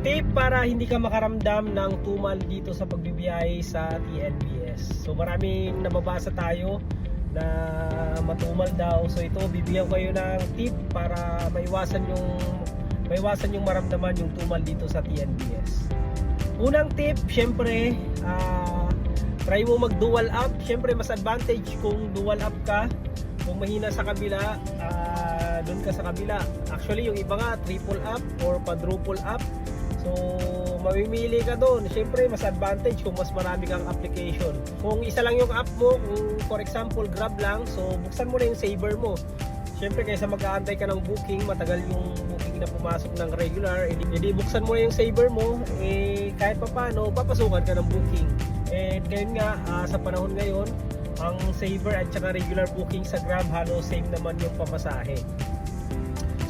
Tip para hindi ka makaramdam ng tumal dito sa pagbibiyahe sa TNBS. So maraming nababasa tayo na matumal daw. So ito, bibigyan ko kayo ng tip para maiwasan yung maramdaman yung tumal dito sa TNBS. Unang tip, syempre, try mo mag dual up. Syempre mas advantage kung dual up ka. Kung mahina sa kabila, doon ka sa kabila. Actually yung iba nga triple up or quadruple up. So mamimili ka doon. Syempre mas advantage kung mas marami kang application. Kung isa lang yung app mo, kung for example Grab lang, so buksan mo na yung saver mo. Syempre kaysa mag-aantay ka ng booking, matagal yung booking na pumasok ng regular, edi buksan mo na yung saver mo, kahit pa paano papasukan ka ng booking. And ngayon nga, sa panahon ngayon, ang saver at saka regular booking sa Grab halos same naman yung pamasahe.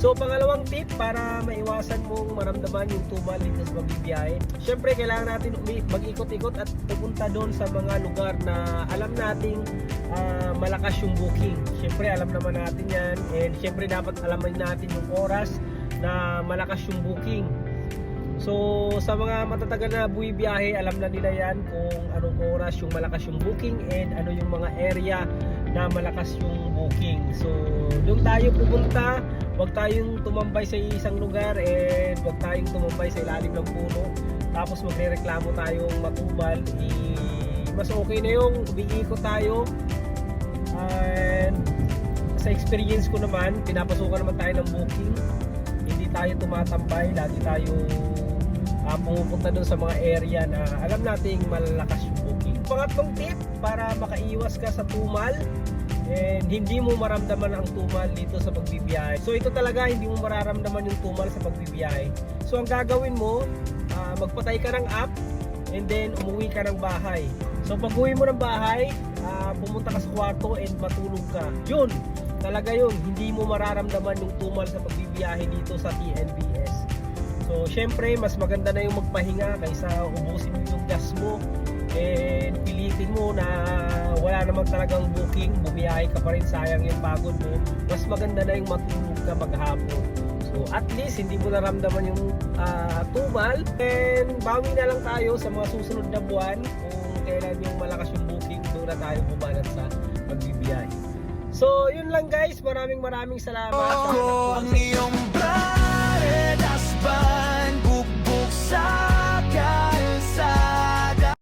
So pangalawang tip para maiwasan mong maramdaman yung tumal dito sa pagbibiyahe, syempre kailangan natin mag-ikot-ikot at pupunta doon sa mga lugar na alam nating malakas yung booking. Syempre alam naman natin yan, and syempre dapat alamin natin yung oras na malakas yung booking. So sa mga matatagal na buwibiyahe, alam na nila yan kung anong oras yung malakas yung booking and ano yung mga area na malakas yung booking. So doon tayo pupunta, huwag tayong tumambay sa isang lugar and huwag tayong tumambay sa ilalim ng puno tapos magrereklamo tayong matumal. Mas okay na yung umiikot tayo. And sa experience ko naman, pinapasukan naman tayo ng booking, hindi tayo tumatambay, lagi tayo pumupunta doon sa mga area na alam nating malalakas yung booking. Pangatlong tip para makaiwas ka sa tumal and hindi mo maramdaman ang tumal dito sa pagbibiyahe. So ito talaga, hindi mo mararamdaman yung tumal sa pagbibiyahe. So ang gagawin mo, magpatay ka ng app and then umuwi ka ng bahay. So pag uwi mo ng bahay, pumunta ka sa kwarto and matulog ka. Yun, talaga yun, hindi mo mararamdaman yung tumal sa pagbibiyahe dito sa TNBS. So syempre mas maganda na yung magpahinga kaysa ubusin mo yung gas mo and pilitin mo na wala namang talagang booking, bumiyahe ka pa rin, sayang yung pagod mo. Mas maganda na yung matulog ka maghapon. So at least hindi mo naramdaman yung tumal, and bawi na lang tayo sa mga susunod na buwan kung kailan yung malakas yung booking, doon na tayo bumanat sa pagbibiyahe. So yun lang guys, maraming salamat. Ang iyong paredas ban, bukbuk sa